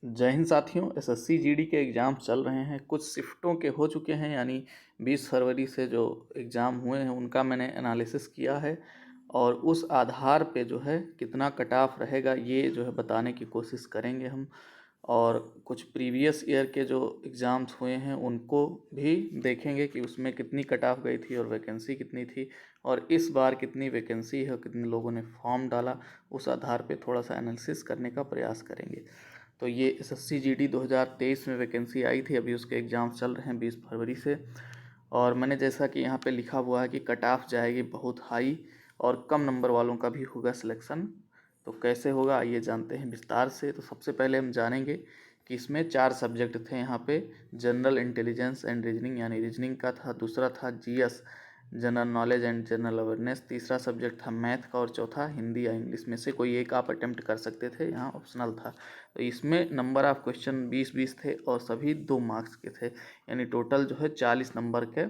जय हिंद साथियों। SSC GD के एग्ज़ाम चल रहे हैं, कुछ शिफ्टों के हो चुके हैं, यानी 20 फरवरी से जो एग्ज़ाम हुए हैं उनका मैंने एनालिसिस किया है और उस आधार पे जो है कितना कट ऑफ रहेगा ये जो है बताने की कोशिश करेंगे हम। और कुछ प्रीवियस ईयर के जो एग्ज़ाम्स हुए हैं उनको भी देखेंगे कि उसमें कितनी कट ऑफ गई थी और वैकेंसी कितनी थी और इस बार कितनी वैकेंसी है और कितने लोगों ने फॉर्म डाला, उस आधार पे थोड़ा सा एनालिसिस करने का प्रयास करेंगे। तो ये एसएससी जीडी 2023 में वैकेंसी आई थी, अभी उसके एग्ज़ाम चल रहे हैं 20 फरवरी से। और मैंने जैसा कि यहाँ पे लिखा हुआ है कि कट ऑफ जाएगी बहुत हाई और कम नंबर वालों का भी होगा सिलेक्शन। तो कैसे होगा आइए जानते हैं विस्तार से। तो सबसे पहले हम जानेंगे कि इसमें 4 सब्जेक्ट थे यहाँ पे। जनरल इंटेलिजेंस एंड रीजनिंग यानी रीजनिंग का था, दूसरा था GS general knowledge and general awareness, तीसरा सब्जेक्ट था मैथ का और चौथा हिंदी या इंग्लिश में से कोई एक आप अटेम्प्ट कर सकते थे, यहाँ ऑप्शनल था। तो इसमें नंबर ऑफ क्वेश्चन 20-20 थे और सभी 2 मार्क्स के थे, यानी टोटल जो है 40 नंबर के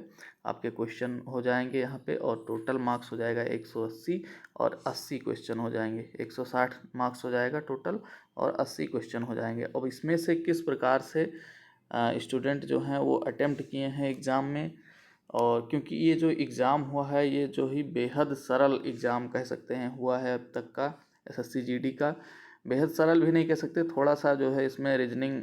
आपके क्वेश्चन हो जाएंगे यहाँ पे और टोटल मार्क्स हो जाएगा 180 और 80 क्वेश्चन हो जाएंगे, 160 मार्क्स हो जाएगा टोटल और 80 क्वेश्चन हो जाएंगे। अब इसमें से किस प्रकार से स्टूडेंट जो हैं वो अटेम्प्ट किए हैं एग्ज़ाम में, और क्योंकि ये जो एग्ज़ाम हुआ है ये जो ही बेहद सरल एग्ज़ाम कह सकते हैं हुआ है अब तक का एसएससी जीडी का। बेहद सरल भी नहीं कह सकते, थोड़ा सा जो है इसमें रीजनिंग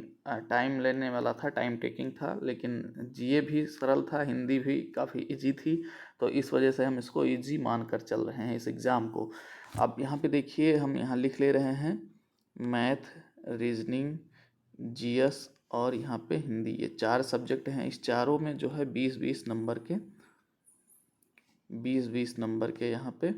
टाइम लेने वाला था, टाइम टेकिंग था, लेकिन जीए भी सरल था, हिंदी भी काफ़ी इजी थी। तो इस वजह से हम इसको इजी मान कर चल रहे हैं इस एग्ज़ाम को। अब यहाँ पे देखिए हम यहाँ लिख ले रहे हैं मैथ, रीजनिंग, जीएस और यहाँ पे हिंदी, ये 4 सब्जेक्ट हैं। इस चारों में जो है 20-20 नंबर के 20-20 नंबर के यहाँ पे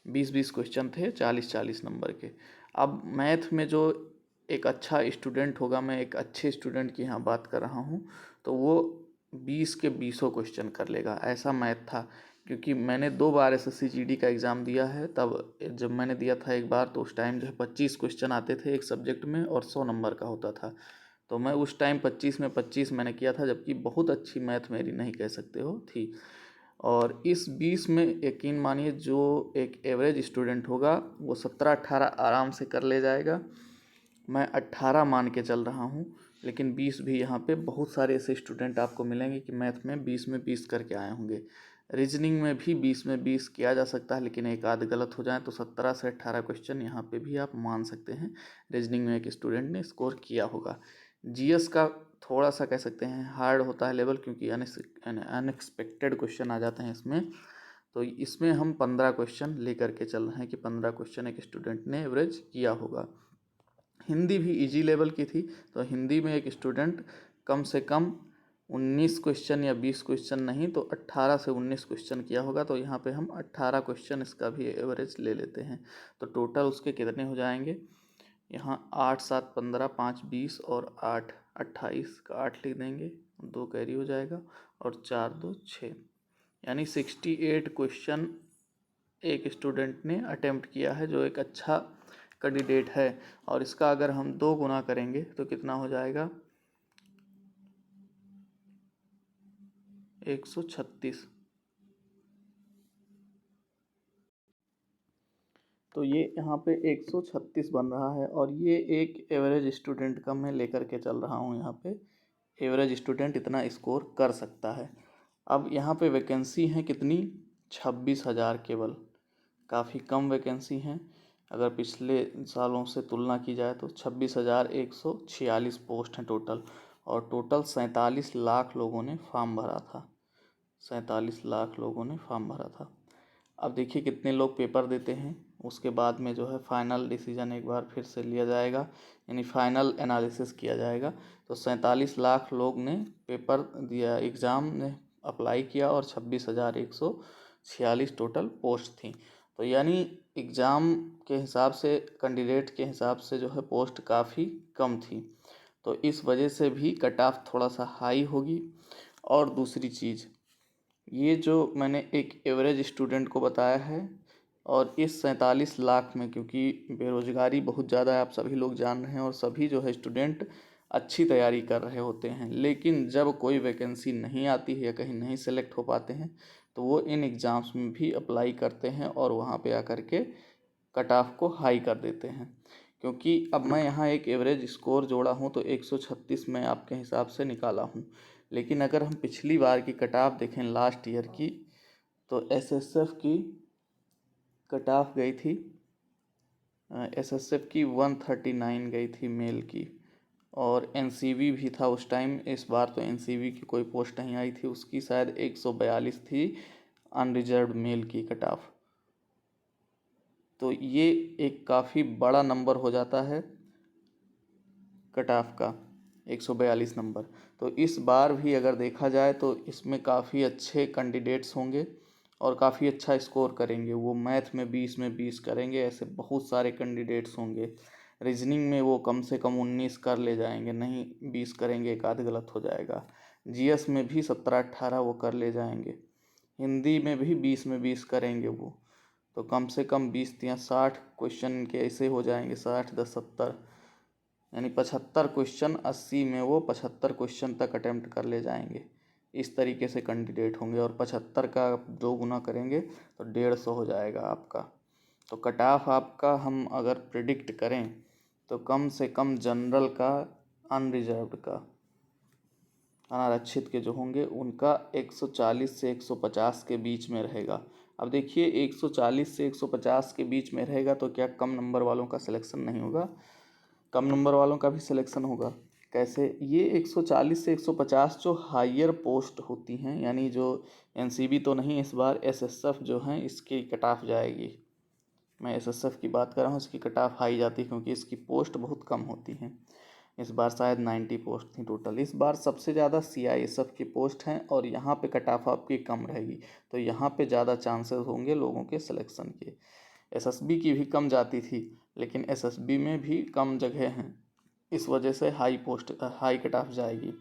20-20 क्वेश्चन थे, 40-40 नंबर के। अब मैथ में जो एक अच्छा स्टूडेंट होगा, मैं एक अच्छे स्टूडेंट की यहाँ बात कर रहा हूँ, तो वो 20 के 20 क्वेश्चन कर लेगा, ऐसा मैथ था। क्योंकि मैंने 2 बार एसएससी जीडी का एग्ज़ाम दिया है, तब जब मैंने दिया था एक बार तो उस टाइम जो है 25 क्वेश्चन आते थे एक सब्जेक्ट में और 100 नंबर का होता था। तो मैं उस टाइम 25 में 25 मैंने किया था, जबकि बहुत अच्छी मैथ मेरी नहीं कह सकते हो थी। और इस 20 में यकीन मानिए जो एक एवरेज स्टूडेंट होगा वो 17-18 आराम से कर ले जाएगा। मैं 18 मान के चल रहा हूँ, लेकिन 20 भी यहाँ पे बहुत सारे ऐसे स्टूडेंट आपको मिलेंगे कि मैथ में 20 में 20 करके आए होंगे। रीजनिंग में भी 20 में 20 किया जा सकता है, लेकिन एक आध गलत हो जाए तो 17 से 18 क्वेश्चन यहाँ पे भी आप मान सकते हैं रीजनिंग में एक स्टूडेंट ने स्कोर किया होगा। जीएस का थोड़ा सा कह सकते हैं हार्ड होता है लेवल, क्योंकि अनएक्सपेक्टेड क्वेश्चन आ जाते हैं इसमें। तो इसमें हम 15 क्वेश्चन लेकर के चल रहे हैं कि 15 क्वेश्चन एक स्टूडेंट ने एवरेज किया होगा। हिंदी भी इजी लेवल की थी, तो हिंदी में एक स्टूडेंट कम से कम 19 क्वेश्चन या 20 क्वेश्चन नहीं तो 18 से 19 क्वेश्चन किया होगा। तो यहाँ पे हम 18 क्वेश्चन इसका भी एवरेज ले लेते हैं। तो टोटल उसके कितने हो जाएंगे, यहाँ 8 7 15 5 20 और 8 28 का 8 लिख देंगे, 2 कैरी हो जाएगा और 4 2 6, यानी 68 क्वेश्चन एक स्टूडेंट ने अटेम्प्ट किया है, जो एक अच्छा कैंडिडेट है। और इसका अगर हम 2 गुना करेंगे तो कितना हो जाएगा, 136। तो ये यहाँ पे 136 बन रहा है और ये एक एवरेज स्टूडेंट का मैं लेकर के चल रहा हूँ। यहाँ पे एवरेज स्टूडेंट इतना स्कोर कर सकता है। अब यहाँ पे वैकेंसी है कितनी, 26,000 केवल, काफ़ी कम वैकेंसी हैं। अगर पिछले सालों से तुलना की जाए तो 26,146 पोस्ट हैं टोटल, और टोटल 47 लाख लोगों ने फॉर्म भरा था, 47 लाख लोगों ने फॉर्म भरा था। अब देखिए कितने लोग पेपर देते हैं, उसके बाद में जो है फाइनल डिसीजन एक बार फिर से लिया जाएगा, यानी फाइनल एनालिसिस किया जाएगा। तो 47 लाख लोग ने पेपर दिया, एग्ज़ाम ने अप्लाई किया और 26,146 टोटल पोस्ट थी। तो यानी एग्ज़ाम के हिसाब से, कैंडिडेट के हिसाब से जो है पोस्ट काफ़ी कम थी, तो इस वजह से भी कट ऑफ थोड़ा सा हाई होगी। और दूसरी चीज़, ये जो मैंने एक एवरेज स्टूडेंट को बताया है, और इस 47 लाख में क्योंकि बेरोज़गारी बहुत ज़्यादा है, आप सभी लोग जान रहे हैं, और सभी जो है स्टूडेंट अच्छी तैयारी कर रहे होते हैं, लेकिन जब कोई वैकेंसी नहीं आती है या कहीं नहीं सेलेक्ट हो पाते हैं तो वो इन एग्ज़ाम्स में भी अप्लाई करते हैं और वहाँ पे आकर के कट ऑफ को हाई कर देते हैं। क्योंकि अब मैं यहाँ एक एवरेज स्कोर जोड़ा हूँ तो 136 मैं आपके हिसाब से निकाला हूँ। लेकिन अगर हम पिछली बार की कट ऑफ देखें लास्ट ईयर की, तो एसएसएफ की कट ऑफ गई थी, एसएसएफ की 139 गई थी मेल की, और एनसीवी भी था उस टाइम। इस बार तो एनसीवी की कोई पोस्ट नहीं आई थी, उसकी शायद 142 थी अनरिजर्व्ड मेल की कट ऑफ। तो ये एक काफ़ी बड़ा नंबर हो जाता है कट ऑफ का, 142 नंबर। तो इस बार भी अगर देखा जाए तो इसमें काफ़ी अच्छे कैंडिडेट्स होंगे और काफ़ी अच्छा स्कोर करेंगे। वो मैथ में 20 में 20 करेंगे, ऐसे बहुत सारे कैंडिडेट्स होंगे। रीजनिंग में वो कम से कम 19 कर ले जाएंगे, नहीं 20 करेंगे, एक आध गलत हो जाएगा। जीएस में भी 17-18 वो कर ले जाएंगे। हिंदी में भी 20 में 20 करेंगे वो। तो कम से कम 20 या 60 क्वेश्चन के ऐसे हो जाएंगे, 60 10 70, यानी 75 क्वेश्चन, 80 में वो 75 क्वेश्चन तक अटेम्प्ट कर ले जाएंगे। इस तरीके से कैंडिडेट होंगे, और 75 का 2 गुना करेंगे तो 150 हो जाएगा आपका। तो कट ऑफ आपका हम अगर प्रिडिक्ट करें तो कम से कम जनरल का, अनरिजर्व्ड का, अनारक्षित के जो होंगे उनका 140 से 150 के बीच में रहेगा। अब देखिए 140 से 150 के बीच में रहेगा तो क्या कम नंबर वालों का सिलेक्शन नहीं होगा? कम नंबर वालों का भी सिलेक्शन होगा। कैसे? ये 140 से 150 जो हायर पोस्ट होती हैं, यानी जो एनसीबी तो नहीं, इस बार एसएसएफ जो हैं इसकी कट ऑफ जाएगी। मैं एसएसएफ की बात कर रहा हूँ, इसकी कट ऑफ हाई जाती है क्योंकि इसकी पोस्ट बहुत कम होती हैं। इस बार शायद 90 पोस्ट थी टोटल। इस बार सबसे ज़्यादा सीआईएसएफ की पोस्ट हैं और यहाँ पे कट ऑफ आपकी कम रहेगी, तो यहाँ पे ज़्यादा चांसेस होंगे लोगों के सिलेक्शन के। एसएसबी की भी कम जाती थी, लेकिन एसएसबी में भी कम जगह हैं, इस वजह से हाई कट ऑफ जाएगी।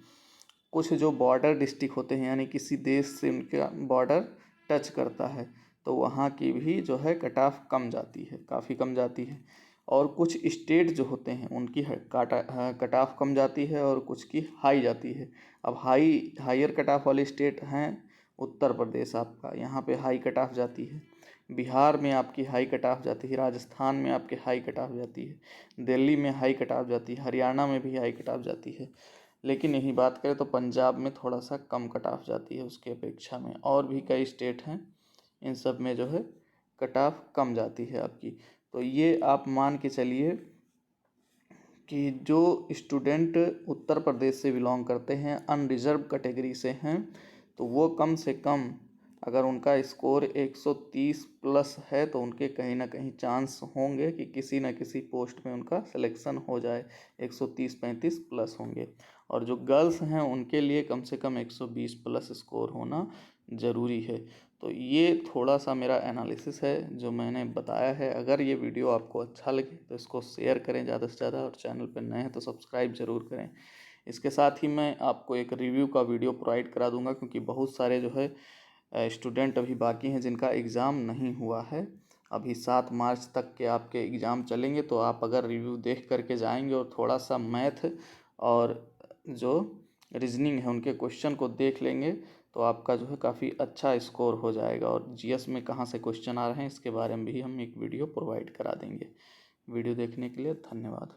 कुछ जो बॉर्डर डिस्ट्रिक्ट होते हैं, यानी किसी देश से उनका बॉर्डर टच करता है, तो वहाँ की भी जो है कट ऑफ कम जाती है, काफ़ी कम जाती है। और कुछ स्टेट जो होते हैं उनकी कट ऑफ कम जाती है और कुछ की हाई जाती है। अब हायर कट ऑफ वाले स्टेट हैं उत्तर प्रदेश आपका, यहाँ पे हाई कट ऑफ जाती है। बिहार में आपकी हाई कट ऑफ जाती है, राजस्थान में आपके हाई कट ऑफ जाती है, दिल्ली में हाई कट ऑफ जाती है, हरियाणा में भी हाई कट ऑफ जाती है। लेकिन यही बात करें तो पंजाब में थोड़ा सा कम कट ऑफ जाती है उसके अपेक्षा में। और भी कई स्टेट हैं, इन सब में जो है कट ऑफ कम जाती है आपकी। तो ये आप मान के चलिए कि जो स्टूडेंट उत्तर प्रदेश से बिलोंग करते हैं, अनरिजर्व कैटेगरी से हैं, तो वो कम से कम अगर उनका स्कोर 130 प्लस है तो उनके कहीं ना कहीं चांस होंगे कि किसी न किसी पोस्ट में उनका सिलेक्शन हो जाए। 130-135 प्लस होंगे। और जो गर्ल्स हैं उनके लिए कम से कम 120 प्लस स्कोर होना ज़रूरी है। तो ये थोड़ा सा मेरा एनालिसिस है जो मैंने बताया है। अगर ये वीडियो आपको अच्छा लगे तो इसको शेयर करें ज़्यादा से ज़्यादा, और चैनल पर नए हैं तो सब्सक्राइब ज़रूर करें। इसके साथ ही मैं आपको एक रिव्यू का वीडियो प्रोवाइड करा दूंगा, क्योंकि बहुत सारे जो है स्टूडेंट अभी बाकी हैं जिनका एग्ज़ाम नहीं हुआ है। अभी 7 मार्च तक के आपके एग्ज़ाम चलेंगे, तो आप अगर रिव्यू देख करके जाएंगे और थोड़ा सा मैथ और जो रीजनिंग है उनके क्वेश्चन को देख लेंगे तो आपका जो है काफ़ी अच्छा स्कोर हो जाएगा। और जीएस में कहाँ से क्वेश्चन आ रहे हैं इसके बारे में भी हम एक वीडियो प्रोवाइड करा देंगे। वीडियो देखने के लिए धन्यवाद।